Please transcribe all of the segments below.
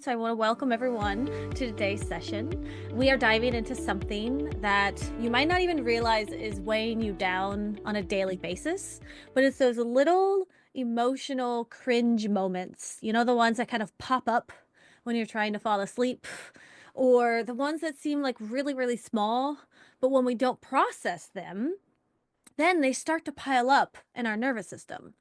So I want to welcome everyone to today's session. We are diving into something that you might not even realize is weighing you down on a daily basis, but it's those little emotional cringe moments. You know, the ones that kind of pop up when you're trying to fall asleep, or the ones that seem like really, really small, but when we don't process them, then they start to pile up in our nervous system.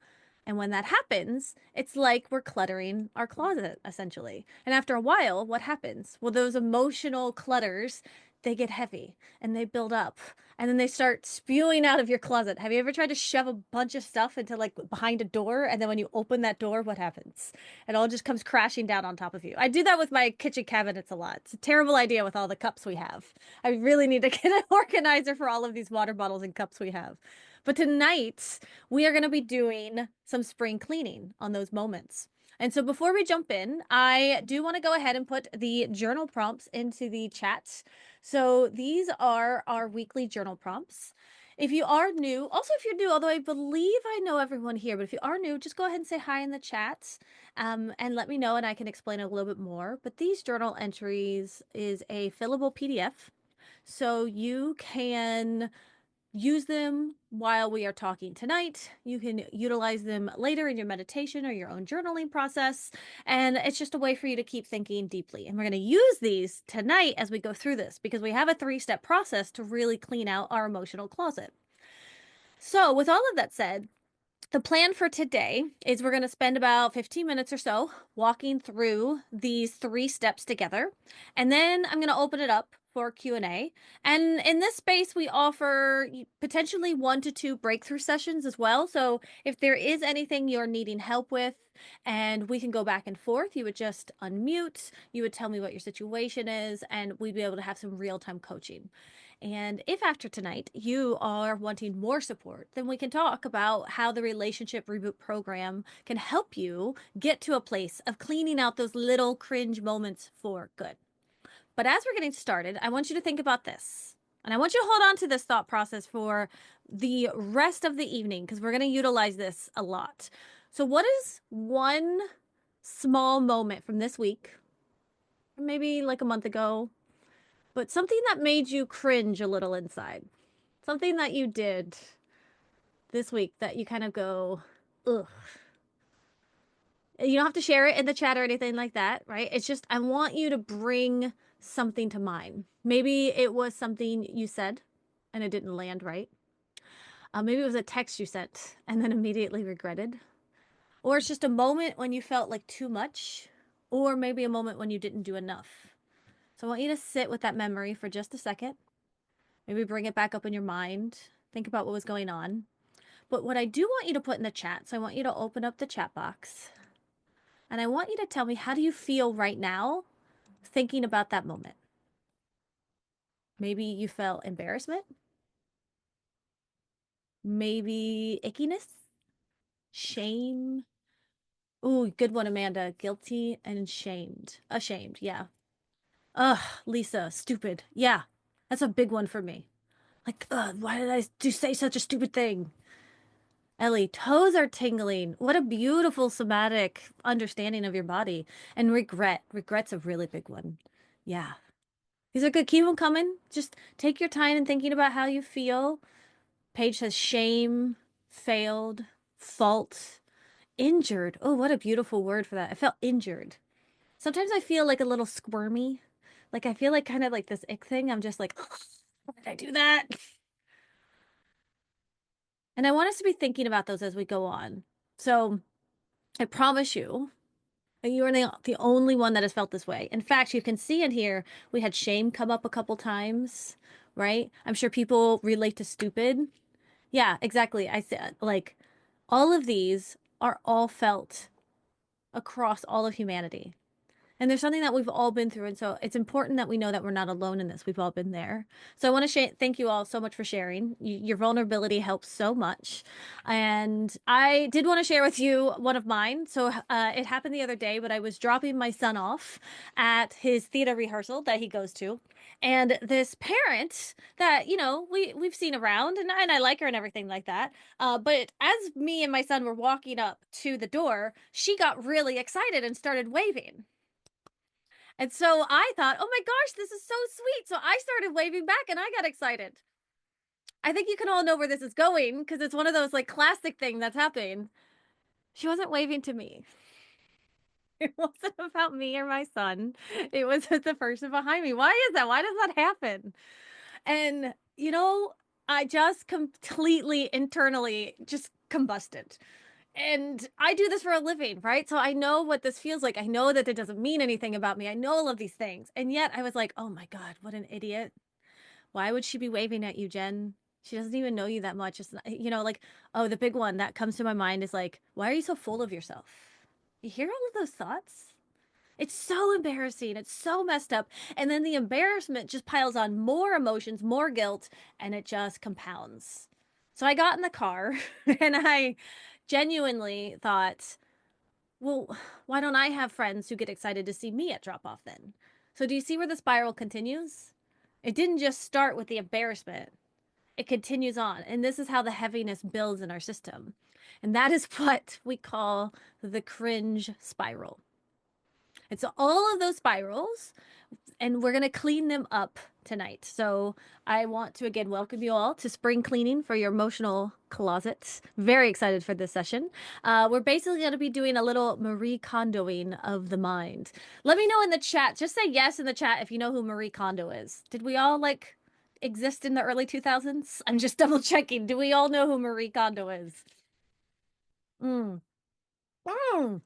And when that happens, it's like we're cluttering our closet, essentially. And after a while, what happens? Well, those emotional clutters, they get heavy and they build up and then they start spewing out of your closet. Have you ever tried to shove a bunch of stuff into like behind a door? And then when you open that door, what happens? It all just comes crashing down on top of you. I do that with my kitchen cabinets a lot. It's a terrible idea with all the cups we have. I really need to get an organizer for all of these water bottles and cups we have. But tonight, we are going to be doing some spring cleaning on those moments. And so before we jump in, I do want to go ahead and put the journal prompts into the chat. So these are our weekly journal prompts. If you are new, also if you're new, although I believe I know everyone here, but if you are new, just go ahead and say hi in the chat and let me know and I can explain a little bit more. But these journal entries is a fillable PDF. So you can use them while we are talking tonight. You can utilize them later in your meditation or your own journaling process. And it's just a way for you to keep thinking deeply. And we're going to use these tonight as we go through this because we have a 3-step process to really clean out our emotional closet. So, with all of that said, the plan for today is we're going to spend about 15 minutes or so walking through these 3 steps together, and then I'm going to open it up for Q&A. And in this space, we offer potentially 1 to 2 breakthrough sessions as well. So if there is anything you're needing help with and we can go back and forth, you would just unmute, you would tell me what your situation is, and we'd be able to have some real-time coaching. And if after tonight you are wanting more support, then we can talk about how the Relationship Reboot Program can help you get to a place of cleaning out those little cringe moments for good. But as we're getting started, I want you to think about this. And I want you to hold on to this thought process for the rest of the evening because we're going to utilize this a lot. So, what is one small moment from this week, or maybe like a month ago, but something that made you cringe a little inside? Something that you did this week that you kind of go, ugh. You don't have to share it in the chat or anything like that, right? It's just, I want you to bring something to mind. Maybe it was something you said and it didn't land right. Maybe it was a text you sent and then immediately regretted. Or it's just a moment when you felt like too much. Or maybe a moment when you didn't do enough. So I want you to sit with that memory for just a second. Maybe bring it back up in your mind. Think about what was going on. But what I do want you to put in the chat, so I want you to open up the chat box. And I want you to tell me, how do you feel right now thinking about that moment? Maybe you felt embarrassment. Maybe ickiness, shame. Ooh, good one, Amanda. Guilty and shamed. Ashamed, yeah. Ugh, Lisa, stupid. Yeah, that's a big one for me. Like, ugh, why did I say such a stupid thing? Ellie, toes are tingling. What a beautiful somatic understanding of your body. And regret. Regret's a really big one. Yeah. These are good. Keep them coming. Just take your time and thinking about how you feel. Paige says shame, failed, fault, injured. Oh, what a beautiful word for that. I felt injured. Sometimes I feel like a little squirmy. Like I feel like kind of like this ick thing. I'm just like, why did I do that? And I want us to be thinking about those as we go on. So I promise you, you are the only one that has felt this way. In fact, you can see in here, we had shame come up a couple times, right? I'm sure people relate to stupid. Yeah, exactly. I said, like, all of these are all felt across all of humanity. And there's something that we've all been through. And so it's important that we know that we're not alone in this. We've all been there. So I want to thank you all so much for sharing. Your vulnerability helps so much. And I did want to share with you one of mine. So it happened the other day, but I was dropping my son off at his theater rehearsal that he goes to. And this parent that, you know, we've seen around and I like her and everything like that. But as me and my son were walking up to the door, she got really excited and started waving. And so I thought, oh my gosh, this is so sweet. So I started waving back and I got excited. I think you can all know where this is going because it's one of those like classic thing that's happening. She wasn't waving to me. It wasn't about me or my son. It was the person behind me. Why is that? Why does that happen? And, I just completely internally just combusted. And I do this for a living, right? So I know what this feels like. I know that it doesn't mean anything about me. I know all of these things. And yet I was like, oh my God, what an idiot. Why would she be waving at you, Jen? She doesn't even know you that much. It's not, like, oh, the big one that comes to my mind is like, why are you so full of yourself? You hear all of those thoughts? It's so embarrassing. It's so messed up. And then the embarrassment just piles on more emotions, more guilt, and it just compounds. So I got in the car and I genuinely thought, well, why don't I have friends who get excited to see me at drop off then? So do you see where the spiral continues? It didn't just start with the embarrassment, it continues on. And this is how the heaviness builds in our system. And that is what we call the cringe spiral. It's all of those spirals, and we're going to clean them up tonight. So I want to again welcome you all to spring cleaning for your emotional closets. Very excited for this session. We're basically going to be doing a little Marie Kondoing of the mind. Let me know in the chat. Just say yes in the chat if you know who Marie Kondo is. Did we all like exist in the early 2000s? I'm just double checking. Do we all know who Marie Kondo is? Mm. Mm.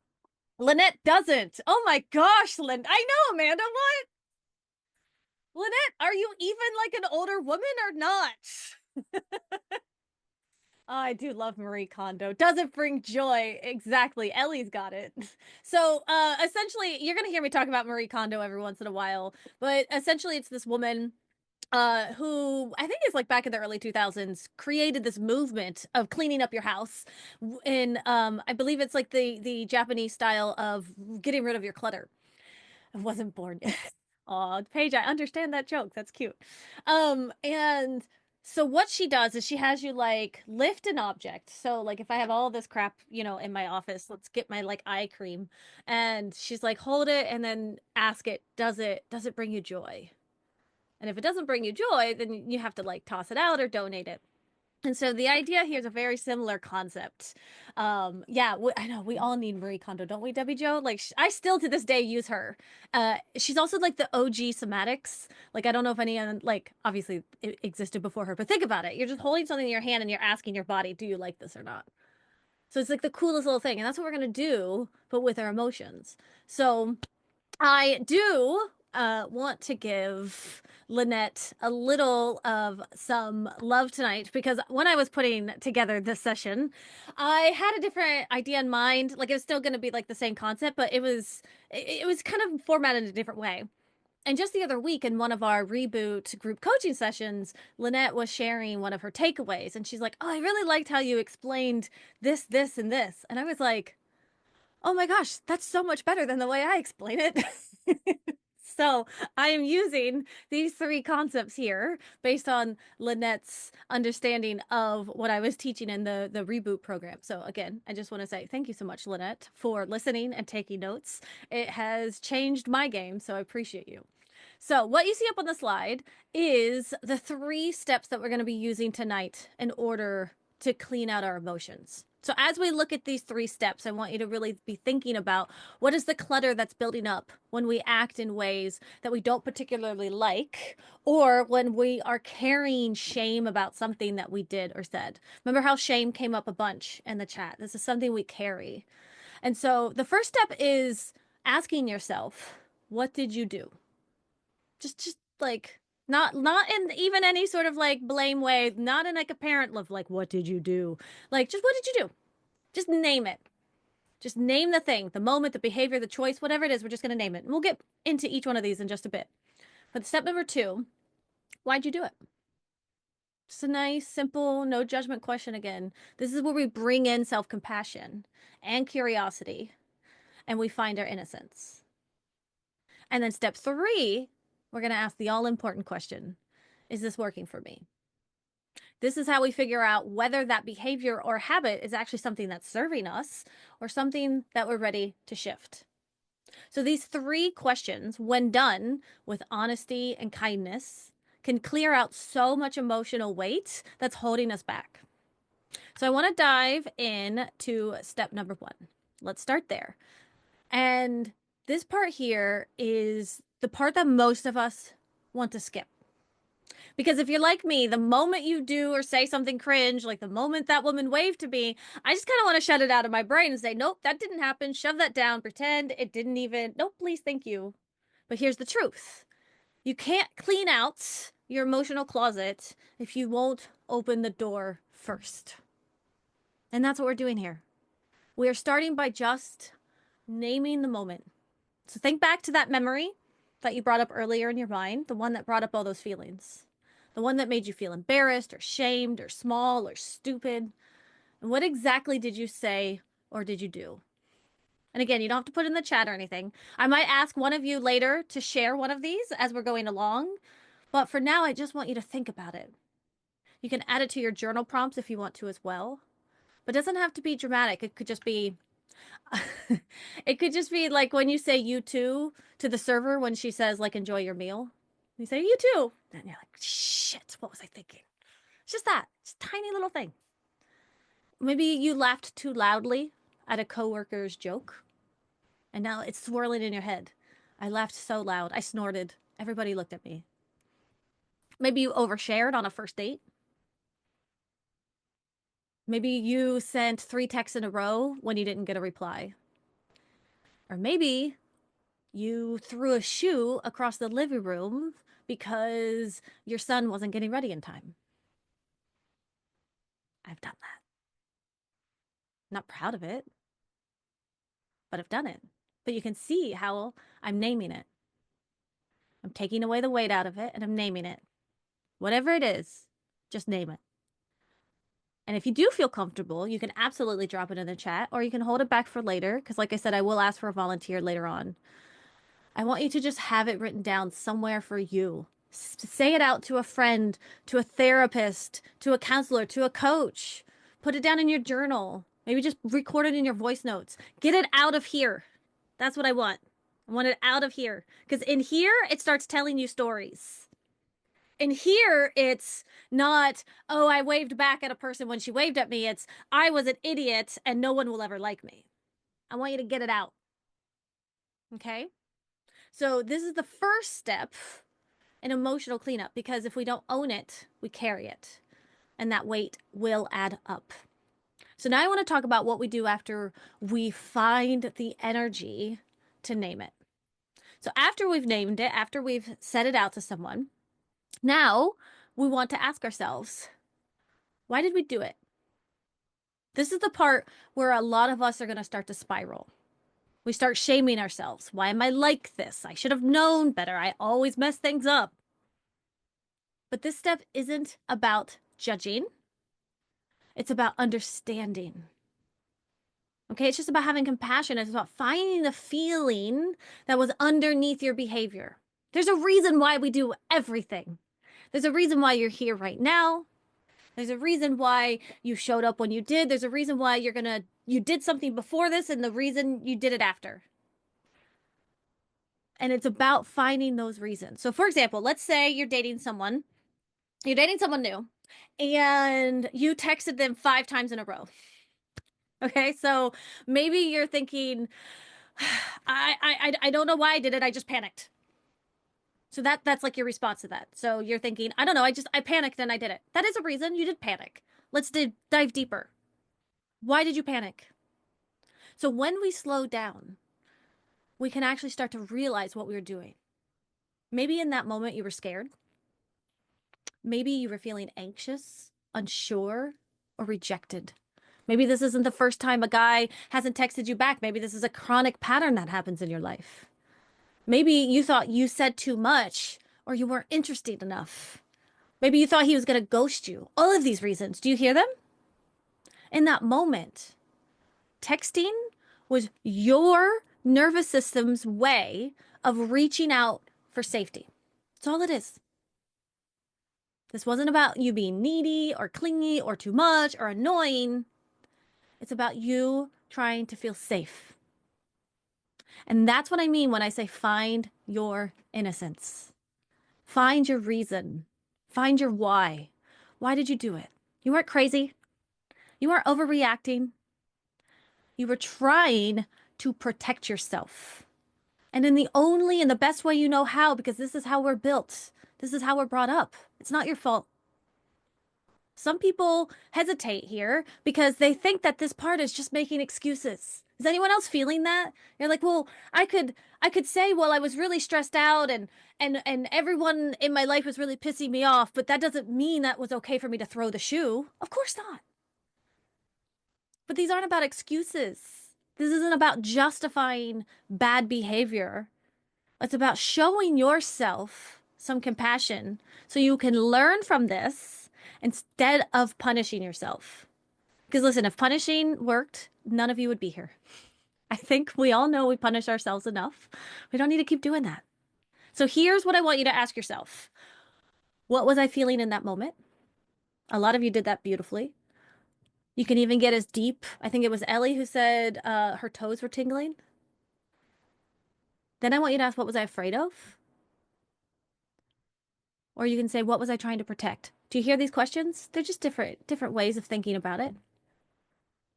Lynette doesn't. Oh my gosh, Lynn. I know, Amanda. What? Lynette, are you even like an older woman or not? Oh, I do love Marie Kondo. Doesn't bring joy. Exactly. Ellie's got it. So, essentially, you're going to hear me talk about Marie Kondo every once in a while, but essentially, it's this woman who I think is like back in the early 2000s created this movement of cleaning up your house in I believe it's like the Japanese style of getting rid of your clutter. I wasn't born yet. Aw, Paige, I understand that joke. That's cute. And so what she does is she has you like lift an object. So like if I have all this crap, in my office, let's get my like eye cream. And she's like, hold it and then ask it, does it bring you joy? And if it doesn't bring you joy, then you have to like toss it out or donate it. And so the idea here is a very similar concept. Yeah, I know we all need Marie Kondo, don't we, Debbie Jo? Like, I still to this day use her. She's also like the OG somatics. Like, I don't know if anyone, like, obviously it existed before her, but think about it. You're just holding something in your hand and you're asking your body, do you like this or not? So it's like the coolest little thing. And that's what we're going to do, but with our emotions. So I do want to give Lynette a little of some love tonight because when I was putting together this session, I had a different idea in mind. Like it was still going to be like the same concept, but it was kind of formatted in a different way. And just the other week in one of our reboot group coaching sessions, Lynette was sharing one of her takeaways, and she's like, "Oh, I really liked how you explained this, this, and this." And I was like, oh my gosh, that's so much better than the way I explain it. So I am using these three concepts here based on Lynette's understanding of what I was teaching in the reboot program. So again, I just want to say thank you so much, Lynette, for listening and taking notes. It has changed my game, so I appreciate you. So what you see up on the slide is the three steps that we're going to be using tonight in order to clean out our emotions. So as we look at these three steps, I want you to really be thinking about what is the clutter that's building up when we act in ways that we don't particularly like, or when we are carrying shame about something that we did or said. Remember how shame came up a bunch in the chat? This is something we carry. And so the first step is asking yourself, what did you do? Just like not in even any sort of like blame way, not in like a parent love, like what did you do? Like just what did you do? Just name it. Just name the thing, the moment, the behavior, the choice, whatever it is, we're just going to name it. And we'll get into each one of these in just a bit. But step number 2, why'd you do it? Just a nice, simple, no judgment question again. This is where we bring in self-compassion and curiosity and we find our innocence. And then step 3, we're going to ask the all-important question. Is this working for me? This is how we figure out whether that behavior or habit is actually something that's serving us or something that we're ready to shift. So these three questions, when done with honesty and kindness, can clear out so much emotional weight that's holding us back. So I want to dive in to step number one. Let's start there. And this part here is the part that most of us want to skip. Because if you're like me, the moment you do or say something cringe, like the moment that woman waved to me, I just kind of want to shut it out of my brain and say, nope, that didn't happen. Shove that down. Pretend it didn't even. Nope, please, thank you. But here's the truth: you can't clean out your emotional closet if you won't open the door first. And that's what we're doing here. We are starting by just naming the moment. So think back to that memory that you brought up earlier in your mind, the one that brought up all those feelings, the one that made you feel embarrassed or shamed or small or stupid. And what exactly did you say or did you do? And again, you don't have to put in the chat or anything. I might ask one of you later to share one of these as we're going along. But for now, I just want you to think about it. You can add it to your journal prompts if you want to as well. But it doesn't have to be dramatic. It could just be it could just be like when you say you too to the server when she says like enjoy your meal. You say you too. And you're like, shit, what was I thinking? It's just that. It's a tiny little thing. Maybe you laughed too loudly at a coworker's joke, and now it's swirling in your head. I laughed so loud. I snorted. Everybody looked at me. Maybe you overshared on a first date. Maybe you sent 3 texts in a row when you didn't get a reply. Or maybe you threw a shoe across the living room because your son wasn't getting ready in time. I've done that. Not proud of it, but I've done it. But you can see how I'm naming it. I'm taking away the weight out of it and I'm naming it. Whatever it is, just name it. And if you do feel comfortable, you can absolutely drop it in the chat or you can hold it back for later. Because, like I said, I will ask for a volunteer later on. I want you to just have it written down somewhere for you. Say it out to a friend, to a therapist, to a counselor, to a coach. Put it down in your journal. Maybe just record it in your voice notes. Get it out of here. That's what I want. I want it out of here. Because in here, it starts telling you stories. In here, it's not, oh, I waved back at a person when she waved at me. It's, I was an idiot and no one will ever like me. I want you to get it out. Okay? So this is the first step in emotional cleanup because if we don't own it, we carry it. And that weight will add up. So now I want to talk about what we do after we find the energy to name it. So after we've named it, after we've said it out to someone, now we want to ask ourselves, why did we do it? This is the part where a lot of us are going to start to spiral. We start shaming ourselves. Why am I like this? I should have known better. I always mess things up. But this step isn't about judging. It's about understanding. Okay, it's just about having compassion. It's about finding the feeling that was underneath your behavior. There's a reason why we do everything. There's a reason why you're here right now. There's a reason why you showed up when you did. There's a reason why you did something before this and the reason you did it after. And it's about finding those reasons. So for example, let's say you're dating someone new and you texted them 5 times in a row. Okay, so maybe you're thinking, I don't know why I did it. I just panicked. So that's like your response to that. So you're thinking, I don't know. I panicked and I did it. That is a reason you did panic. Let's dive deeper. Why did you panic? So when we slow down, we can actually start to realize what we were doing. Maybe in that moment you were scared. Maybe you were feeling anxious, unsure, or rejected. Maybe this isn't the first time a guy hasn't texted you back. Maybe this is a chronic pattern that happens in your life. Maybe you thought you said too much or you weren't interested enough. Maybe you thought he was going to ghost you. All of these reasons. Do you hear them? In that moment, texting was your nervous system's way of reaching out for safety. That's all it is. This wasn't about you being needy or clingy or too much or annoying. It's about you trying to feel safe. And that's what I mean when I say find your innocence. Find your reason. Find your why. Why did you do it? You weren't crazy. You weren't overreacting. You were trying to protect yourself. And in the best way you know how, because this is how we're built. This is how we're brought up. It's not your fault. Some people hesitate here because they think that this part is just making excuses. Is anyone else feeling that? You're like, well, I could say, well, I was really stressed out and everyone in my life was really pissing me off, but that doesn't mean that was okay for me to throw the shoe. Of course not. But these aren't about excuses. This isn't about justifying bad behavior. It's about showing yourself some compassion so you can learn from this instead of punishing yourself. Because listen, if punishing worked, none of you would be here. I think we all know we punish ourselves enough. We don't need to keep doing that. So here's what I want you to ask yourself. What was I feeling in that moment? A lot of you did that beautifully. You can even get as deep. I think it was Ellie who said her toes were tingling. Then I want you to ask, what was I afraid of? Or you can say, what was I trying to protect? Do you hear these questions? They're just different ways of thinking about it.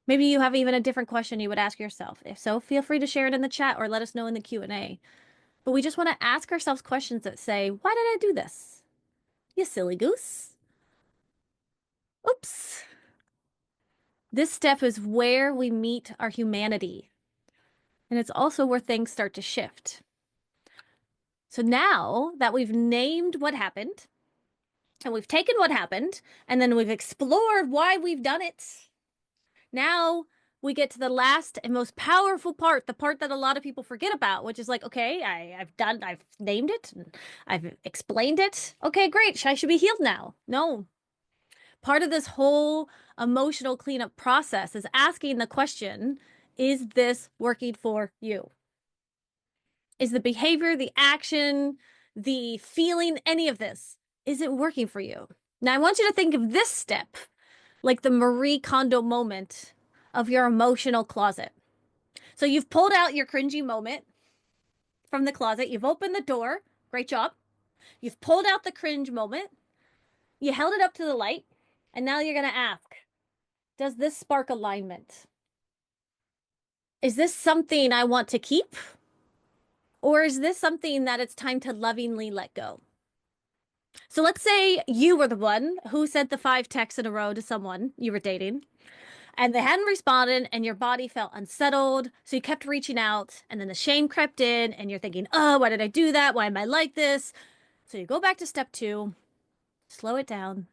Maybe you have even a different question you would ask yourself. If so, feel free to share it in the chat or let us know in the Q&A. But we just want to ask ourselves questions that say, why did I do this? You silly goose. Oops. This step is where we meet our humanity. And it's also where things start to shift. So now that we've named what happened, and we've taken what happened, and then we've explored why we've done it, now we get to the last and most powerful part, the part that a lot of people forget about, which is like, okay, I've named it, and I've explained it. Okay, great. I should be healed now. No. Part of this whole emotional cleanup process is asking the question, is this working for you? Is the behavior, the action, the feeling, any of this, is it working for you? Now, I want you to think of this step like the Marie Kondo moment of your emotional closet. So you've pulled out your cringy moment from the closet. You've opened the door. Great job. You've pulled out the cringe moment. You held it up to the light. And now you're going to ask, does this spark alignment? Is this something I want to keep? Or is this something that it's time to lovingly let go? So let's say you were the one who sent the 5 texts in a row to someone you were dating, and they hadn't responded, and your body felt unsettled. So you kept reaching out, and then the shame crept in, and you're thinking, oh, why did I do that? Why am I like this? So you go back to step 2, slow it down.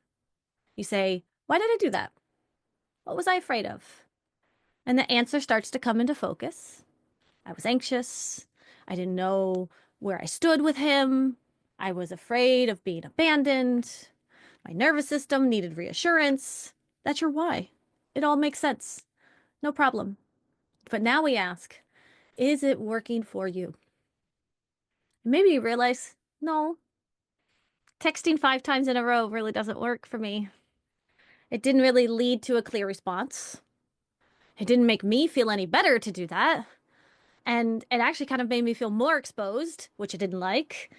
You say, why did I do that? What was I afraid of? And the answer starts to come into focus. I was anxious. I didn't know where I stood with him. I was afraid of being abandoned. My nervous system needed reassurance. That's your why. It all makes sense. No problem. But now we ask, is it working for you? Maybe you realize, no, texting 5 times in a row really doesn't work for me. It didn't really lead to a clear response. It didn't make me feel any better to do that. And it actually kind of made me feel more exposed, which I didn't like,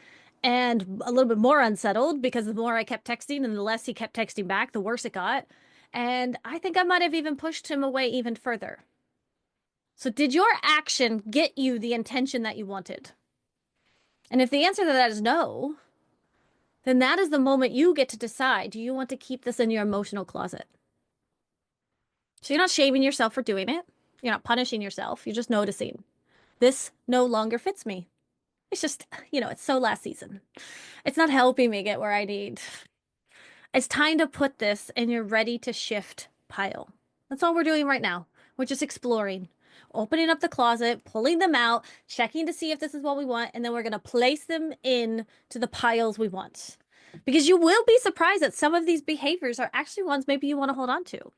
and a little bit more unsettled because the more I kept texting and the less he kept texting back, the worse it got. And I think I might have even pushed him away even further. So did your action get you the intention that you wanted? And if the answer to that is no, then that is the moment you get to decide, do you want to keep this in your emotional closet? So you're not shaming yourself for doing it. You're not punishing yourself. You're just noticing. This no longer fits me. It's just, it's so last season. It's not helping me get where I need. It's time to put this in your ready to shift pile. That's all we're doing right now. We're just exploring, opening up the closet, pulling them out, checking to see if this is what we want, and then we're going to place them in to the piles we want. Because you will be surprised that some of these behaviors are actually ones maybe you want to hold on to.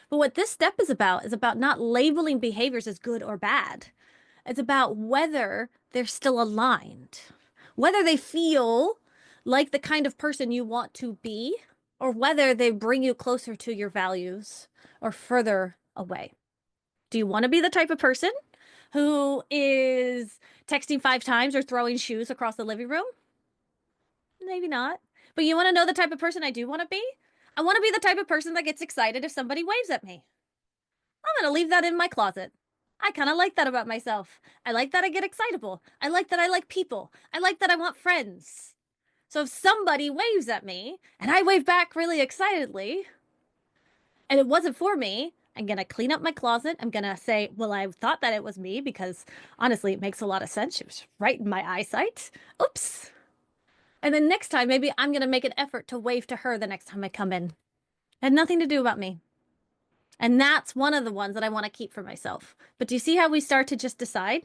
But what this step is about not labeling behaviors as good or bad. It's about whether they're still aligned, whether they feel like the kind of person you want to be, or whether they bring you closer to your values or further away. Do you want to be the type of person who is texting 5 times or throwing shoes across the living room? Maybe not. But you want to know the type of person I do want to be? I want to be the type of person that gets excited if somebody waves at me. I'm going to leave that in my closet. I kind of like that about myself. I like that I get excitable. I like that I like people. I like that I want friends. So if somebody waves at me and I wave back really excitedly and it wasn't for me, I'm going to clean up my closet. I'm going to say, well, I thought that it was me because honestly, it makes a lot of sense. It was right in my eyesight. Oops. And then next time, maybe I'm going to make an effort to wave to her the next time I come in. It had nothing to do about me. And that's one of the ones that I want to keep for myself. But do you see how we start to just decide?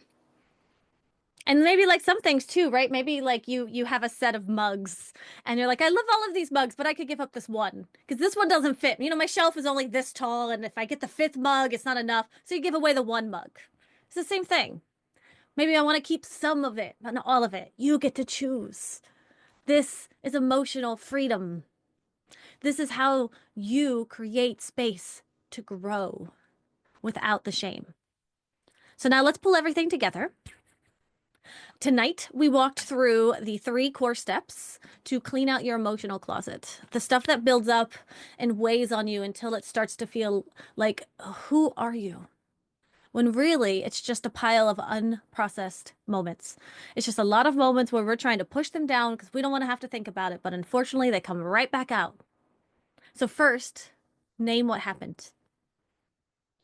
And maybe like some things too, right? Maybe like you have a set of mugs and you're like, I love all of these mugs, but I could give up this one because this one doesn't fit. You know, my shelf is only this tall, and if I get the fifth mug, it's not enough. So you give away the one mug. It's the same thing. Maybe I want to keep some of it, but not all of it. You get to choose. This is emotional freedom. This is how you create space to grow without the shame. So now let's pull everything together. Tonight, we walked through the 3 core steps to clean out your emotional closet. The stuff that builds up and weighs on you until it starts to feel like, who are you? When really it's just a pile of unprocessed moments. It's just a lot of moments where we're trying to push them down because we don't want to have to think about it, but unfortunately, they come right back out. So first, name what happened.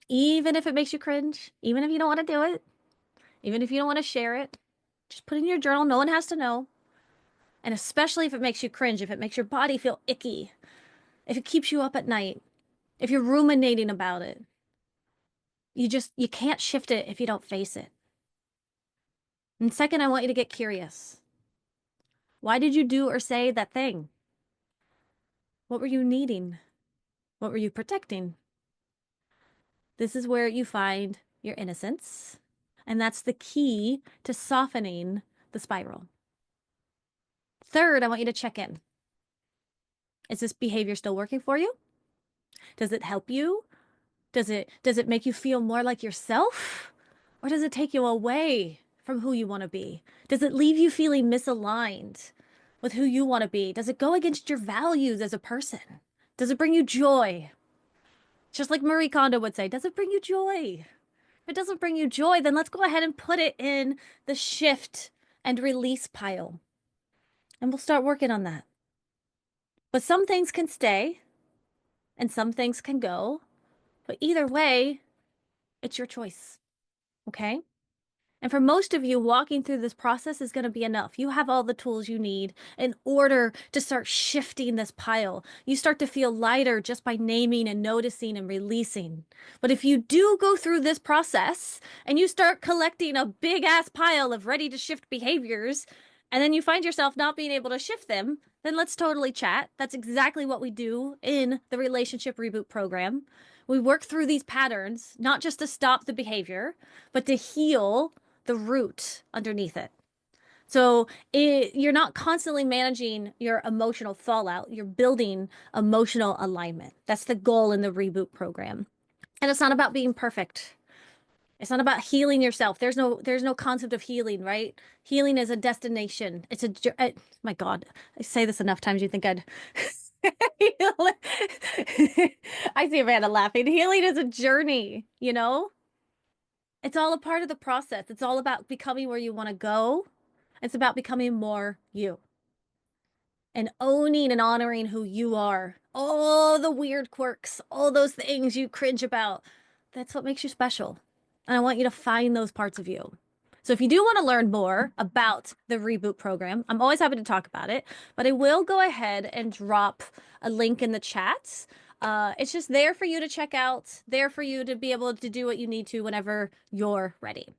Even if it makes you cringe, even if you don't want to do it, even if you don't want to share it, just put it in your journal. No one has to know. And especially if it makes you cringe, if it makes your body feel icky, if it keeps you up at night, if you're ruminating about it, you can't shift it if you don't face it. And second, I want you to get curious. Why did you do or say that thing? What were you needing? What were you protecting? This is where you find your innocence. And that's the key to softening the spiral. Third, I want you to check in. Is this behavior still working for you? Does it help you? Does it make you feel more like yourself? Or does it take you away from who you want to be? Does it leave you feeling misaligned with who you want to be? Does it go against your values as a person? Does it bring you joy? Just like Marie Kondo would say, does it bring you joy? If it doesn't bring you joy, then let's go ahead and put it in the shift and release pile. And we'll start working on that. But some things can stay and some things can go. But either way, it's your choice. Okay? And for most of you, walking through this process is going to be enough. You have all the tools you need in order to start shifting this pile. You start to feel lighter just by naming and noticing and releasing. But if you do go through this process and you start collecting a big ass pile of ready to shift behaviors, and then you find yourself not being able to shift them, then let's totally chat. That's exactly what we do in the Relationship Reboot program. We work through these patterns, not just to stop the behavior, but to heal the root underneath it. So you're not constantly managing your emotional fallout. You're building emotional alignment. That's the goal in the Reboot program. And it's not about being perfect. It's not about healing yourself. There's no concept of healing, right? Healing is a destination. My God, I say this enough times you think I'd I see Amanda laughing. Healing is a journey, you know? It's all a part of the process. It's all about becoming where you want to go. It's about becoming more you and owning and honoring who you are. All the weird quirks, all those things you cringe about. That's what makes you special. And I want you to find those parts of you. So if you do want to learn more about the Reboot program, I'm always happy to talk about it, but I will go ahead and drop a link in the chat. It's just there for you to check out, there for you to be able to do what you need to whenever you're ready.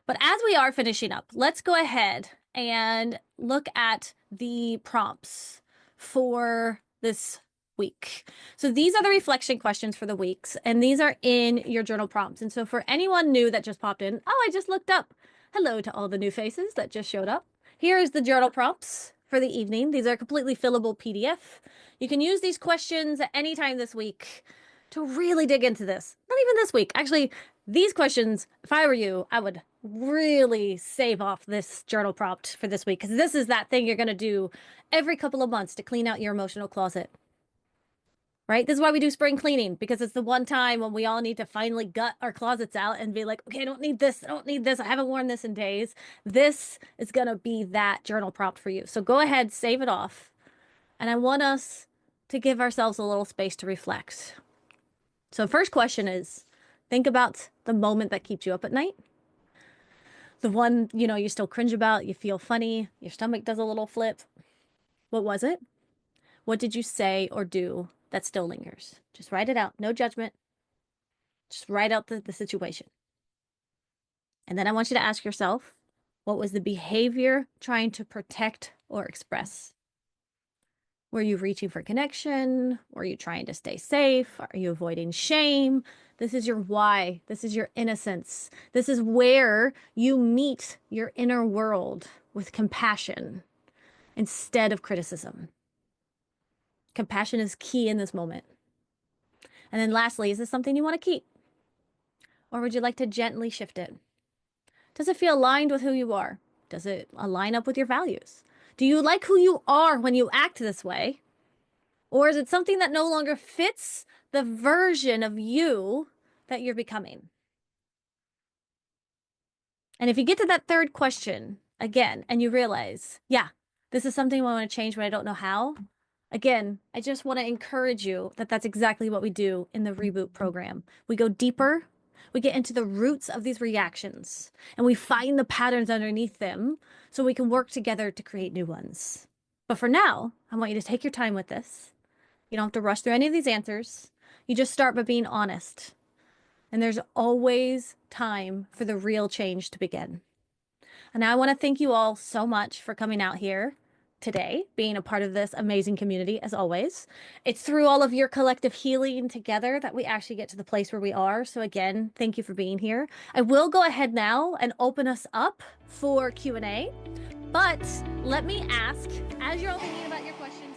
But as we are finishing up, let's go ahead and look at the prompts for this week. So these are the reflection questions for the weeks, and these are in your journal prompts. And so for anyone new that just popped in, oh, I just looked up. Hello to all the new faces that just showed up. Here is the journal prompts for the evening. These are completely fillable PDF. You can use these questions at any time this week to really dig into this. Not even this week. Actually, These questions, if I were you, I would really save off this journal prompt for this week because this is that thing you're going to do every couple of months to clean out your emotional closet. Right? This is why we do spring cleaning because it's the one time when we all need to finally gut our closets out and be like, okay, I don't need this. I don't need this. I haven't worn this in days. This is going to be that journal prompt for you. So go ahead, save it off. And I want us to give ourselves a little space to reflect. So, first question is think about the moment that keeps you up at night. The one, you still cringe about, you feel funny, your stomach does a little flip. What was it? What did you say or do that still lingers? Just write it out. No judgment. Just write out the situation. And then I want you to ask yourself, what was the behavior trying to protect or express? Were you reaching for connection? Were you trying to stay safe? Are you avoiding shame? This is your why. This is your innocence. This is where you meet your inner world with compassion instead of criticism. Compassion is key in this moment. And then lastly, is this something you want to keep? Or would you like to gently shift it? Does it feel aligned with who you are? Does it align up with your values? Do you like who you are when you act this way? Or is it something that no longer fits the version of you that you're becoming? And if you get to that third question again and you realize, yeah, this is something I want to change, but I don't know how. Again, I just want to encourage you that that's exactly what we do in the Reboot program. We go deeper, we get into the roots of these reactions, and we find the patterns underneath them so we can work together to create new ones. But for now, I want you to take your time with this. You don't have to rush through any of these answers. You just start by being honest. And there's always time for the real change to begin. And I want to thank you all so much for coming out here today, being a part of this amazing community, as always. It's through all of your collective healing together that we actually get to the place where we are. So again, thank you for being here. I will go ahead now and open us up for Q&A. But let me ask, as you're all thinking about your questions,